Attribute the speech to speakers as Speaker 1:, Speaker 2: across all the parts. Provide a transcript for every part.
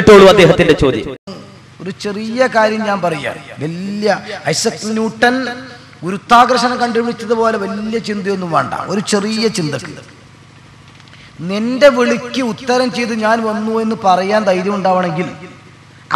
Speaker 1: കേട്ടോളൂ അദ്ദേഹത്തിന്റെ ചോദ്യം.
Speaker 2: ഒരു ചെറിയ കാര്യം ഞാൻ പറയാം. വലിയ ഐസക് ന്യൂട്ടൻ ഗുരുത്വാകർഷണം കണ്ടുപിടിച്ചതുപോലെ വലിയ ചിന്തയൊന്നും വേണ്ട. ഒരു ചെറിയ ചിന്തക്ക് നിന്റെ വിളിക്ക് ഉത്തരം ചെയ്ത് ഞാൻ വന്നു എന്ന് പറയാൻ ധൈര്യം ഉണ്ടാവണമെങ്കിൽ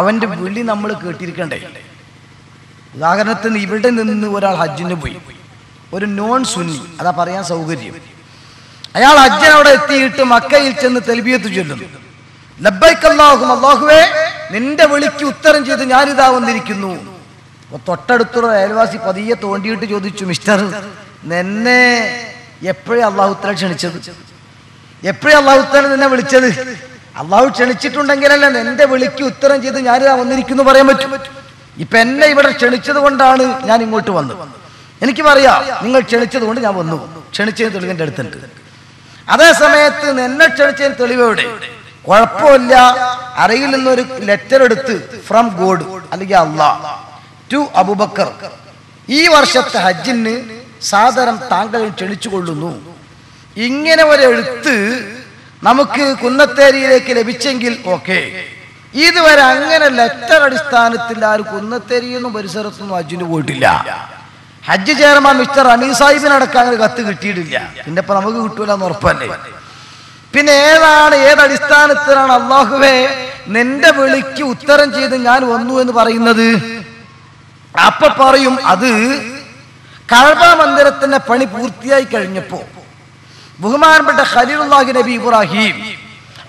Speaker 2: അവന്റെ വിളി നമ്മൾ കേട്ടിരിക്കണ്ടേ? ഉദാഹരണത്തിന് ഇവിടെ നിന്ന് ഒരാൾ ഹജ്ജിന് പോയി, ഒരു നോൺ സുന്നി, അതാ പറയാൻ സൗകര്യം. അയാൾ ഹജ്ജിന് അവിടെ എത്തിയിട്ട് മക്കയിൽ ചെന്ന് തൽബിയത്ത് ചൊല്ലുന്നു, ലബ്ബൈക അല്ലാഹുമ്മ, അല്ലാഹുവേ നിന്റെ വിളിക്ക് ഉത്തരം ചെയ്ത് ഞാനിതാ വന്നിരിക്കുന്നു. തൊട്ടടുത്തുള്ള അയൽവാസി പതിയെ തോണ്ടിയിട്ട് ചോദിച്ചു, മിസ്റ്റർ നിന്നെ എപ്പോഴേ അള്ളാഹു തആല ക്ഷണിച്ചത്? എപ്പോഴേ അള്ളാഹു തആല നിന്നെ വിളിച്ചത്? അള്ളാഹു ക്ഷണിച്ചിട്ടുണ്ടെങ്കിലല്ല നിന്റെ വിളിക്ക് ഉത്തരം ചെയ്ത് ഞാനിതാ വന്നിരിക്കുന്നു പറയാൻ പറ്റും. ഇപ്പൊ എന്നെ ഇവിടെ ക്ഷണിച്ചത് കൊണ്ടാണ് ഞാൻ ഇങ്ങോട്ട് വന്നത്. എനിക്ക് പറയാം നിങ്ങൾ ക്ഷണിച്ചത് കൊണ്ട് ഞാൻ വന്നു. ക്ഷണിച്ചതിന് തെളിവ് എൻ്റെ അടുത്തുണ്ട്. അതേ സമയത്ത് എന്നെ ക്ഷണിച്ചതിന് തെളിവെവിടെ? കുഴപ്പമില്ല, അറയിൽ നിന്നൊരു ലെറ്റർ എടുത്ത് ഫ്രം ഗോഡ് അല്ലെങ്കിൽ അള്ളാഹ് ടു അബൂബക്കർ, ഈ വർഷത്തെ ഹജ്ജിന് സാദരം താങ്കൾ ക്ഷണിച്ചു കൊള്ളുന്നു. ഇങ്ങനെ ഒരു എഴുത്ത് നമുക്ക് കുന്നത്തേരിയിലേക്ക് ലഭിച്ചെങ്കിൽ ഓക്കെ. ഇതുവരെ അങ്ങനെ ലെറ്റർ അടിസ്ഥാനത്തിൽ ആരും കുന്നത്തേരിയൊന്നും പരിസരത്തൊന്നും ഹജ്ജിന് പോയിട്ടില്ല. ഹജ്ജ് ചെയർമാൻ മിസ്റ്റർ അമീർ സാഹിബിനടക്കം അങ്ങനെ കത്ത് കിട്ടിയിട്ടില്ല. പിന്നെ ഇപ്പൊ നമുക്ക് കിട്ടൂല എന്ന് ഉറപ്പല്ലേ? പിന്നെ ഏതടിസ്ഥാനത്തിലാണ് അല്ലാഹുവേ നിന്റെ വിളിക്ക് ഉത്തരം ചെയ്ത് ഞാൻ വന്നു എന്ന് പറയുന്നത്? അപ്പൊ പറയും അത് കഅബ മന്ദിരത്തിന്റെ പണി പൂർത്തിയായി കഴിഞ്ഞപ്പോ ബഹുമാനപ്പെട്ട ഖലീലുല്ലാഹി നബി ഇബ്രാഹിം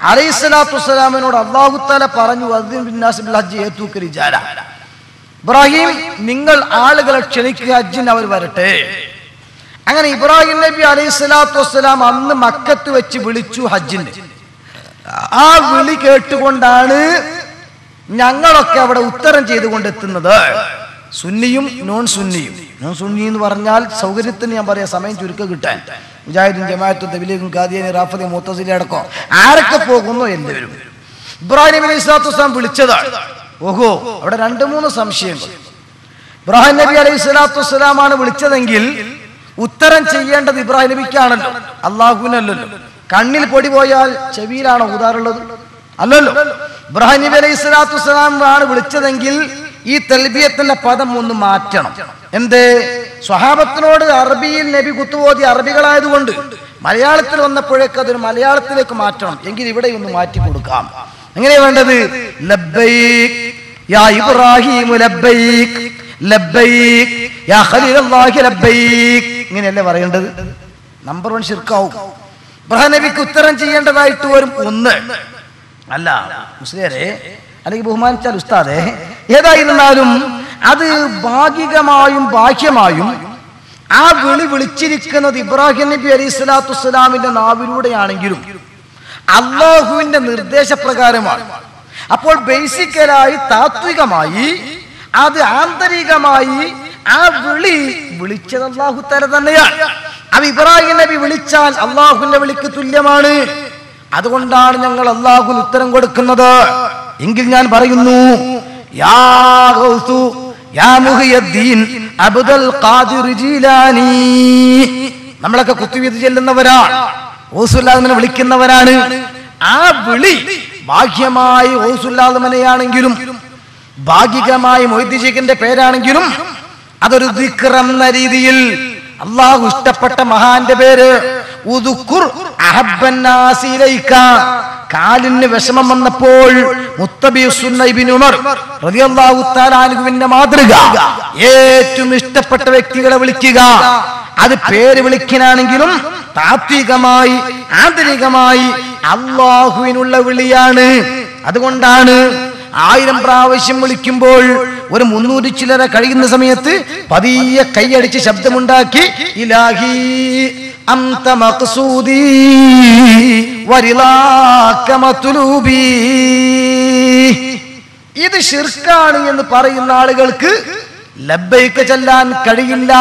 Speaker 2: അലൈഹിസ്സലാത്തു വസ്സലാമിനോട് അല്ലാഹു തആല പറഞ്ഞു, അദ്ദിൻ ബിന്നാസ് ബിൽ ഹജ്ജി യഅതൂക റിജാല, ഇബ്രാഹിം നിങ്ങൾ ആളുകളെ ക്ഷണിക്കുക, ഹജ്ജിന് അവർ വരട്ടെ. അങ്ങനെ ഇബ്രാഹിം നബി അലൈഹിസ്സലാത്തു വസ്സലാം അന്ന് മക്കത്ത് വെച്ച് വിളിച്ചു ഹജ്ജിന്. ആ വിളി കേട്ടുകൊണ്ടാണ് ഞങ്ങളൊക്കെ അവിടെ ഉത്തരം ചെയ്തുകൊണ്ടെത്തുന്നത്. സുന്നിയും നോൺ സുന്നിയും. നോൺ സുന്നി എന്ന് പറഞ്ഞാൽ സൗകര്യത്തിന് ഞാൻ പറയാം, സമയം ചുരുക്കം കിട്ടാൻ. മുജാഹിദും ജമാഅത്തും തബ്ലീഗും ഖാദിയാനി റാഫിദി മുഅ്തസിലി അടക്കം ആരൊക്കെ പോകുന്നു എല്ലാവരും ഇബ്രാഹിം നബി അലൈഹി സ്വലാത്തു വസ്സലാം വിളിച്ചതാണ്. ഓഹോ, അവിടെ 2-3 സംശയങ്ങൾ. ഇബ്രാഹിം നബി അലൈഹി സ്വലാത്തു വസ്സലാമാണ് വിളിച്ചതെങ്കിൽ ഉത്തരം ചെയ്യേണ്ടത് ഇബ്രാഹിം നബിക്കാണല്ലോ, അള്ളാഹുവിനല്ലല്ലോ. കണ്ണിൽ പൊടി പോയാൽ ചെവിയിലാണോ ഊതാറുള്ളത്? അല്ലല്ലോ. ഇബ്രാഹിം നബി അലൈഹി സ്വലാത്തു വസ്സലാം ആണ് വിളിച്ചതെങ്കിൽ ഈ തൽബിയത്തിന്റെ പദം ഒന്ന് മാറ്റണം. എന്തേ? സ്വഹാബത്തിനോട് അറബിയിൽ നബി കുത്തുബോധി അറബികളായതുകൊണ്ട് മലയാളത്തിൽ വന്നപ്പോഴേക്ക് അതൊരു മലയാളത്തിലേക്ക് മാറ്റണം. എങ്കിൽ ഇവിടെ ഒന്ന് മാറ്റി കൊടുക്കാം. എങ്ങനെയാ വേണ്ടത്? ലബ്ബൈക് യാ ഇബ്രാഹിം ലബ്ബൈക്, ലബ്ബൈക് യാ ഖലീലുല്ലാഹി ലബ്ബൈക്, ഇങ്ങനെയല്ലേ പറയേണ്ടത്? നമ്പർ 1 ശിർക്കാവും. ഇബ്രാഹിം നബിക്ക് ഉത്തരം ചെയ്യേണ്ടതായിട്ട് വരും 1. അല്ല മുസ്ലിയാരെ, അല്ലെങ്കിൽ ബഹുമാനിച്ചാൽ ഉസ്താദെ, ഏതായിരുന്നാലും അത് ഭാഗികമായും ബാഹ്യമായും ആ വിളിച്ചിരിക്കുന്നത് ഇബ്രാഹിം നബി അലൈഹി സ്വലാത്തു വസ്സലാമിന്റെ നാവിലൂടെയാണെങ്കിലും അല്ലാഹുവിന്റെ നിർദ്ദേശപ്രകാരമാണ്. അപ്പോൾ ബേസിക്കലായി താത്വികമായി അത് ആന്തരികമായി ആ വിളിച്ചത് അല്ലാഹു തആല തന്നെയാണ്. അത് ഇബ്രാഹിം നബി വിളിച്ചാൽ അല്ലാഹുവിന്റെ വിളിക്ക് തുല്യമാണ്. അതുകൊണ്ടാണ് ഞങ്ങൾ അല്ലാഹുവിന് ഉത്തരം കൊടുക്കുന്നത്. എങ്കിൽ ഞാൻ പറയുന്നു, യാ ഗൗസു യാ മുഹിയുദ്ദീൻ അബ്ദുൽ ഖാദിർ ജീലാനി, നമ്മളൊക്കെ കുത്തുവീത് ചെല്ലുന്നവരാണ്, ഗൗസുല്ലാഹിനെ വിളിക്കുന്നവരാണ്. ആ വിളി ബാഹ്യമായി ഗൗസുല്ലാഹിനെയാണെങ്കിലും ഭാഗികമായി മൊയ്തീൻ ശൈഖിന്റെ പേരാണെങ്കിലും അതൊരു ദിക്ർ എന്ന രീതിയിൽ അല്ലാഹു ഇഷ്ടപ്പെട്ട മഹാന്റെ പേര് ഉദ്കുർ അഹബ്ബന്നാസി ഇലൈക. കാലിന് വിഷമം വന്നപ്പോൾ മുത്തബിഉസ്സുന്ന ഇബ്നു ഉമർ റളിയല്ലാഹു തആല അൻഹുവിന്റെ മാതൃക, ഏറ്റവും ഇഷ്ടപ്പെട്ട വ്യക്തികളെ വിളിക്കുക. അത് പേര് വിളിക്കാനാണെങ്കിലും താത്വികമായി ആന്തരികമായി അല്ലാഹുവിനുള്ള വിളിയാണ്. അതുകൊണ്ടാണ് 1000 പ്രാവശ്യം വിളിക്കുമ്പോൾ ഒരു 300 ചില്ലറ കഴിയുന്ന സമയത്ത് പതിയെ കൈയടിച്ച് ശബ്ദമുണ്ടാക്കി ഇലാഹി അന്ത മഖ്സൂദി വരിളാക മത്ലൂബി. ഇത് ശിർക്കാണ് എന്ന് പറയുന്ന ആളുകൾക്ക് ലബ്ബൈക ചൊല്ലാൻ കഴിയില്ല.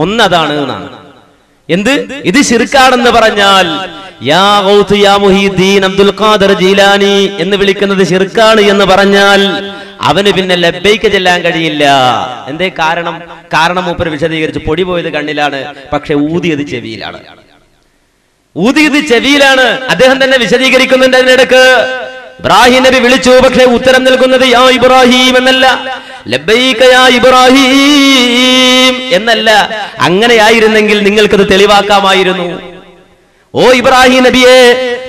Speaker 1: ഒന്ന് അതാണ്. എന്ത്? ഇത് ശിർക്കാണെന്ന് പറഞ്ഞാൽ യാ ഗൗസ് യാ മുഹീദ്ദീൻ അബ്ദുൽ ഖാദിർ ജീലാനി എന്ന് വിളിക്കുന്നത് ശിർക്കാണ് എന്ന് പറഞ്ഞാൽ അവന് പിന്നെ ലബ്ബൈക ചൊല്ലാൻ കഴിയില്ല. എന്തേ കാരണം? കാരണം മൂപ്പർ വിശദീകരിച്ചു. പൊടി പോയത് കണ്ണിലാണ്, പക്ഷെ ഊതിയത് ചെവിയിലാണ്. ഊതിയത് ചെവിയിലാണ്. അദ്ദേഹം തന്നെ വിശദീകരിക്കുന്നുണ്ട് അതിനിടക്ക്. ഇബ്രാഹിം നബി വിളിച്ചു, പക്ഷേ ഉത്തരം നൽകുന്നത് യാ ഇബ്രാഹിം എന്നല്ല, ലബ്ബൈക യാ ഇബ്രാഹിം എന്നല്ല. അങ്ങനെയായിരുന്നെങ്കിൽ നിങ്ങൾക്കത് തെളിവാക്കാമായിരുന്നു. ഓ ഇബ്രാഹിം നബിയെ,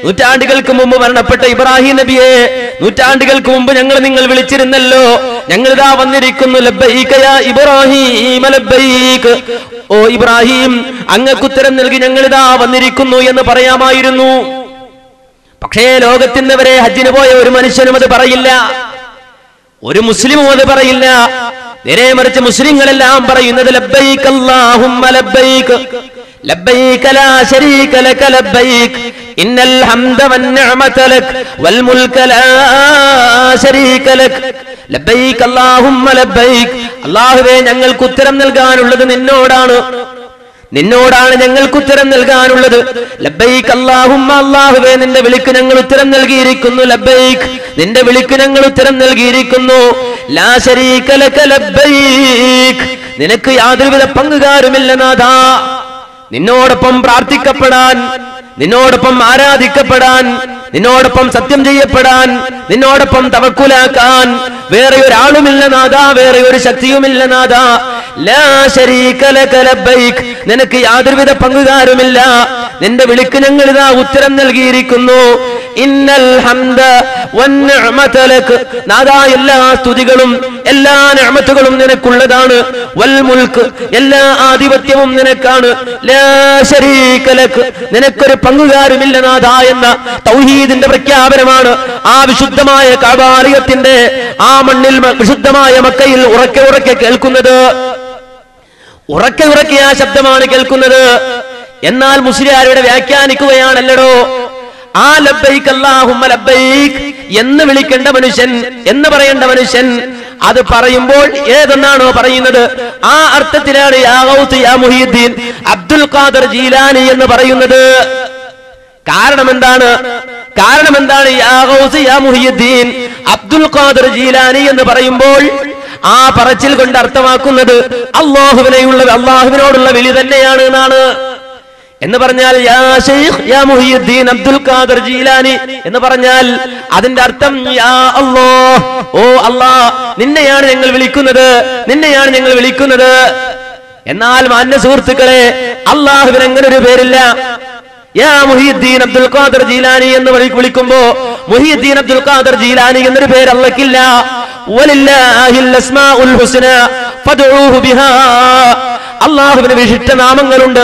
Speaker 1: നൂറ്റാണ്ടുകൾക്ക് മുമ്പ് മരണപ്പെട്ട ഇബ്രാഹിം നബിയെ, നൂറ്റാണ്ടുകൾക്ക് മുമ്പ് നിങ്ങൾ വിളിച്ചിരുന്നല്ലോ, ഞങ്ങളിതാ വന്നിരിക്കുന്നു, ലബ്ബൈക യാ ഇബ്രാഹിം ലബ്ബൈക്. ഓ ഇബ്രാഹിം, അങ്ങക്ക് ഉത്തരം നൽകി ഞങ്ങളിതാ വന്നിരിക്കുന്നു എന്ന് പറയാമായിരുന്നു. പക്ഷേ ലോകത്തിന് വരെ ഹജ്ജിന് പോയ ഒരു മനുഷ്യനും അത് പറയില്ല, ഒരു മുസ്ലിമും അത് പറയില്ല. നേരെ മറിച്ച് മുസ്ലിങ്ങളെല്ലാം പറയുന്നത് ലബ്ബൈക് അല്ലാഹുമ്മ ലബ്ബൈക് ലബ്ബൈക ലാ ശരീക ലക ലബ്ബൈക് ഇന്നൽ ഹംദ വന്നിഅമത ലക് വൽ മുൽക ലാ ശരീക ലക് ലബ്ബൈക അല്ലാഹുമ്മ ലബ്ബൈക്. അല്ലാഹുവേ, ഞങ്ങൾക്ക് ഉത്തരം നൽകാനുള്ളത് നിന്നോടാണ്, നിന്നോടാണ് ഞങ്ങൾക്ക് ഉത്തരം നൽകാനുള്ളത്. ലബ്ബൈക് അല്ലാഹുമ്മ, അല്ലാഹുവേ നിന്റെ വിളിക്ക് ഞങ്ങൾ ഉത്തരം നൽകിയിരിക്കുന്നു. ലബ്ബൈക്, നിന്റെ വിളിക്ക് ഞങ്ങൾ ഉത്തരം നൽകിയിരിക്കുന്നു. ലാ ശരീക ലക ലബ്ബൈക്, നിനക്ക് യാതൊരുവിധ പങ്കുകാരുമില്ല നാഥാ. നിന്നോടൊപ്പം പ്രാർത്ഥിക്കപ്പെടാൻ, നിന്നോടൊപ്പം ആരാധിക്കപ്പെടാൻ, നിന്നോടൊപ്പം സത്യം ചെയ്യപ്പെടാൻ, നിന്നോടൊപ്പം തവക്കുലാക്കാൻ വേറെ ഒരാളുമില്ല നാഥാ, വേറെ ഒരു ശക്തിയുമില്ല നാഥാ. ലാ ശരീക ലക ലബ്ബൈക്, നിനക്ക് യാതൊരുവിധ പങ്കുകാരുമില്ല. നിന്റെ വിളിക്ക് ഞങ്ങൾ ഇതാ ഉത്തരം നൽകിയിരിക്കുന്നു. ഇന്നൽ ഹംദ വന്നിഅമത ലക്, നാഥാ എല്ലാ സ്തുതികളും എല്ലാ നിഅമത്തുകളും നിനക്കുള്ളതാണ്. വൽ മുൽക്ക്, എല്ലാ ആധിപത്യവും നിനക്കാണ്. ലാ ശരീക ലക്, നിനക്കൊരു പങ്കുകാരുമില്ല നാഥാ എന്ന തൗഹീദിന്റെ പ്രഖ്യാപനമാണ് ആ വിശുദ്ധമായ കഅബാലയത്തിന്റെ ആ മണ്ണിൽ വിശുദ്ധമായ മക്കയിൽ ഉറക്കെ ഉറക്കെ കേൾക്കുന്നത്. ഉറക്കെ ഉറക്കെ ആ ശബ്ദമാണ് കേൾക്കുന്നത്. എന്നാൽ മുസ്ലിയാരുടെ വ്യാഖ്യാനിക്കുകയാണല്ലോ, ആ ലബ്ബൈക് അല്ലാഹുമ്മ ലബ്ബൈക് എന്ന് വിളിക്കേണ്ട മനുഷ്യൻ, എന്ന് പറയേണ്ട മനുഷ്യൻ, അത് പറയുമ്പോൾ ഏതെന്നാണോ പറയുന്നത് ആ അർത്ഥത്തിലാണ് യാ ഗൗസ് യാ മുഹീദ്ദീൻ അബ്ദുൽ ഖാദർ ജീലാനി എന്ന് പറയുന്നത്. കാരണം എന്താണ്? യാ ഗൗസ് യാ മുഹീദ്ദീൻ അബ്ദുൽ ഖാദർ ജീലാനി എന്ന് പറയുമ്പോൾ ആ പറച്ചിൽ കൊണ്ട് അർത്ഥമാക്കുന്നത് അള്ളാഹുവിനോടുള്ള വിളി തന്നെയാണ് എന്നാണ്. എന്ന് പറഞ്ഞാൽ യാ ശൈഖ് യാ മുഹീദ്ദീൻ അബ്ദുൽ ഖാദർ ജീലാനി എന്ന് പറഞ്ഞാൽ അതിന്റെ അർത്ഥം യാ അല്ലാഹ്, ഓ അല്ലാഹ്, നിന്നെയാണ് ഞങ്ങൾ വിളിക്കുന്നത്, നിന്നെയാണ് ഞങ്ങൾ വിളിക്കുന്നത്. എന്നാൽ മാന്യ സുഹൃത്തുക്കളെ, അള്ളാഹുവിന് അങ്ങനെ ഒരു പേരില്ല. യാ മുഹീദ്ദീൻ അബ്ദുൽ ഖാദർ ജീലാനി എന്ന് വിളിക്കുമ്പോ മുഹീദ്ദീൻ അബ്ദുൽ ഖാദർ ജീലാനി എന്നൊരു പേര് അല്ലാഹ്ക്കില്ല. വലില്ലാഹിൽ അസ്മാഉൽ ഹുസ്ന ഫദ്ഉഹു ബിഹാ, അള്ളാഹുവിന് വിശിഷ്ട നാമങ്ങളുണ്ട്,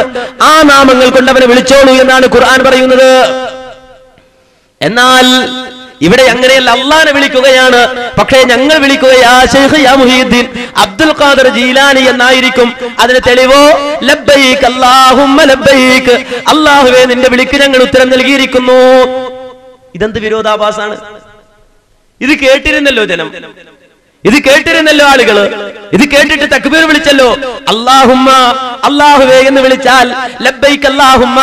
Speaker 1: ആ നാമങ്ങൾ കൊണ്ട് അവനെ വിളിച്ചോളൂ എന്നാണ് ഖുർആൻ പറയുന്നത്. എന്നാൽ ഇവിടെ അങ്ങനെയല്ല, അള്ളാഹിനെ വിളിക്കുകയാണ്. പക്ഷേ ഞങ്ങൾ വിളിക്കുക യാ ശൈഖ് യാ മുഹീദ്ദീൻ അബ്ദുൽ ഖാദർ ജീലാനി എന്നായിരിക്കും. അതിന് തെളിവോ ലബ്ബൈക് അല്ലാഹുമ്മ ലബ്ബൈക്, അല്ലാഹുവേ നിന്റെ വിളിക്ക് ഞങ്ങൾ ഉത്തരം നൽകിയിരിക്കുന്നു. ഇതെന്ത് വിരോധാഭാസാണ്? ഇത് കേട്ടിരുന്നല്ലോ ജനം, ഇത് കേട്ടിരുന്നല്ലോ ആളുകള്, ഇത് കേട്ടിട്ട് തക്ബീർ വിളിച്ചല്ലോ. അല്ലാഹുമ്മ, അല്ലാഹുവേ എന്ന് വിളിച്ചാൽ ലബ്ബൈക് അല്ലാഹുമ്മ,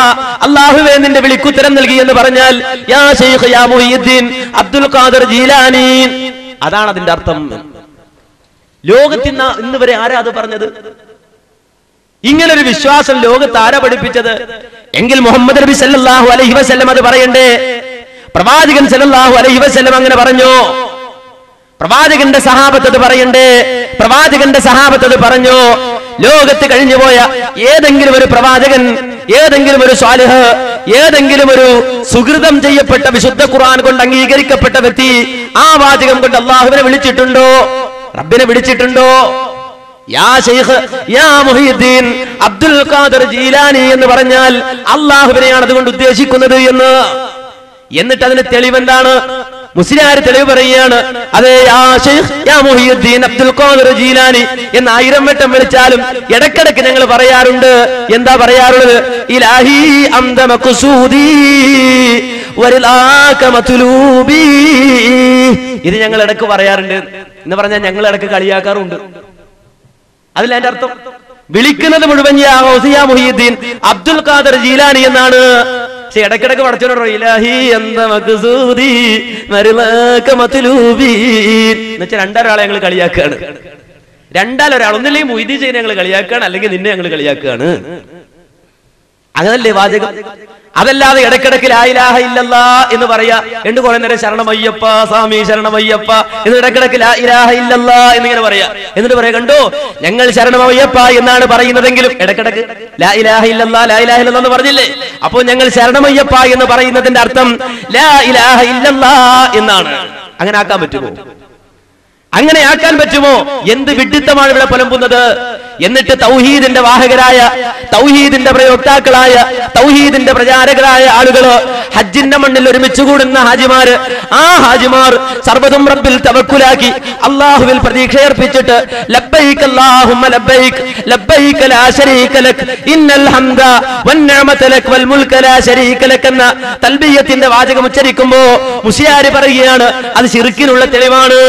Speaker 1: അല്ലാഹുവേ നിന്റെ വിളിക്കുത്തരം നൽകി എന്ന് പറഞ്ഞാൽ യാ ശൈഖ് യാ മുഹീദ്ദീൻ അബ്ദുൽ ഖാദർ ജീലാനി, അതാണ് അതിന്റെ അർത്ഥം. ലോകത്തിന് ഇന്ന് വരെ ആരാ അത് പറഞ്ഞത്? ഇങ്ങനൊരു വിശ്വാസം ലോകത്ത് ആരാ പഠിപ്പിച്ചത്? എങ്കിൽ മുഹമ്മദ് നബി സല്ലല്ലാഹു അലൈഹി വസല്ലം അത് പറയണ്ടേ? പ്രവാചകൻ സല്ലല്ലാഹു അലൈഹി വസല്ലം അങ്ങനെ പറഞ്ഞോ? പ്രവാചകന്റെ സഹാബത്ത് അത് പറയണ്ടേ? പ്രവാചകന്റെ സഹാബത്ത് അത് പറഞ്ഞോ? ലോകത്ത് കഴിഞ്ഞുപോയ ഏതെങ്കിലും ഒരു പ്രവാചകൻ, ഏതെങ്കിലും ഒരു സ്വാലിഹ്, ഏതെങ്കിലും ഒരു സുഹൃതം ചെയ്യപ്പെട്ട വിശുദ്ധ ഖുർആൻ കൊണ്ട് അംഗീകരിക്കപ്പെട്ട വ്യക്തി ആ വാചകം കൊണ്ട് അള്ളാഹുവിനെ വിളിച്ചിട്ടുണ്ടോ? റബ്ബിനെ വിളിച്ചിട്ടുണ്ടോ? യാ ശൈഖ് യാ മുഹീദ്ദീൻ അബ്ദുൽ ഖാദർ ജീലാനി എന്ന് പറഞ്ഞാൽ അള്ളാഹുവിനെയാണ് അതുകൊണ്ട് ഉദ്ദേശിക്കുന്നത് എന്ന്. എന്നിട്ട് അതിന് തെളിവെന്താണ്? മുസ്ലിയാർ തെളിവ് പറയുകയാണ്, അതെ യാ ശൈഖ് യാ മുഹീദ്ദീൻ അബ്ദുൽ ഖാദർ ജീലാനി എന്ന് 1000 വട്ടം വിളിച്ചാലും ഇടക്കിടക്ക് ഞങ്ങൾ പറയാറുണ്ട്. എന്താ പറയാറുള്ളത്? ഇലാഹി അംദ മഖ്സൂദി വരിലാക മത്ലൂബി, ഇത് ഞങ്ങൾ ഇടക്ക് പറയാറുണ്ട് എന്ന് പറഞ്ഞാൽ ഞങ്ങൾ ഇടക്ക് കളിയാക്കാറുണ്ട്. അതിൽ അതിന്റെ അർത്ഥം വിളിക്കുന്നത് മുഴുവൻ യാ ഗൗസ് യാ മുഹീദ്ദീൻ അബ്ദുൽ ഖാദർ ജീലാനി എന്നാണ്. പക്ഷെ ഇടക്കിടക്ക് പഠിച്ചോണ്ടോ ഇലാഹി അന്ത മഖ്സൂദി വരിലാക മത്ലൂബി എന്ന് വെച്ചാൽ രണ്ടാളെ ഞങ്ങൾ കളിയാക്കുകയാണ്. രണ്ടാലൊരാൾ, ഒന്നില്ലെങ്കിൽ മുഹീദ്ദീൻ ഞങ്ങൾ കളിയാക്കുകയാണ്, അല്ലെങ്കിൽ നിന്നെ ഞങ്ങൾ കളിയാക്കുകയാണ്. അങ്ങനല്ലേ വാചകം? അതല്ലാതെ ഇടക്കിടക്ക് ലാ ഇലാഹ ഇല്ലല്ലാ എന്ന് പറയാ, എന്നിട്ട് കുറെ നേരം ശരണമയ്യപ്പ സ്വാമി ശരണമയ്യപ്പ എന്ന് ഇടക്കിടക്ക് ലാ ഇലാഹ ഇല്ലല്ലാ എന്നിങ്ങനെ പറയാ. എന്നിട്ട് പറയാ, കണ്ടോ ഞങ്ങൾ ശരണമയ്യപ്പ എന്നാണ് പറയുന്നതെങ്കിലും ഇടക്കിടക്ക് ലാ ഇലാഹ ഇല്ലല്ലാ ലാ ഇലാഹ ഇല്ലല്ലാ എന്ന് പറഞ്ഞില്ലേ? അപ്പോ ഞങ്ങൾ ശരണമയ്യപ്പ എന്ന് പറയുന്നതിന്റെ അർത്ഥം ലാ ഇലാഹ ഇല്ലല്ലാ എന്നാണ്. അങ്ങനെ ആക്കാൻ പറ്റുമോ? അങ്ങനെ ആക്കാൻ പറ്റുമോ? എന്ത് വിഡ്ഢിത്തമാണ് ഇവിടെ പുലമ്പുന്നത്? എന്നിട്ട് തൗഹീദിന്റെ വാഹകരായ, തൗഹീദിന്റെ പ്രയോക്താക്കളായ, തൗഹീദിന്റെ പ്രചാരകരായ ആളുകള് ഹജ്ജിന്റെ മണ്ണിൽ ഒരുമിച്ച് കൂടുന്ന ഹാജിമാര്, ആ ഹാജിമാർ സർവ്വതും റബ്ബിൽ തവക്കുലാക്കി അല്ലാഹുവിൽ പ്രതീക്ഷയർപ്പിച്ചിട്ട് ലബ്ബൈക അല്ലാഹുമ്മ ലബ്ബൈക ലബ്ബൈക ലാ ശരീക ലക് ഇന്നൽ ഹംദ വന്നിഅമത ലക് വൽ മുൽക ലാ ശരീക ലക് എന്ന തൽബിയത്തിന്റെ വാചകം ഉച്ചരിക്കുമ്പോൾ മുസ്ലിയാർ പറയുകയാണ് അത് ശിർക്കിനുള്ള തെളിവാണ്.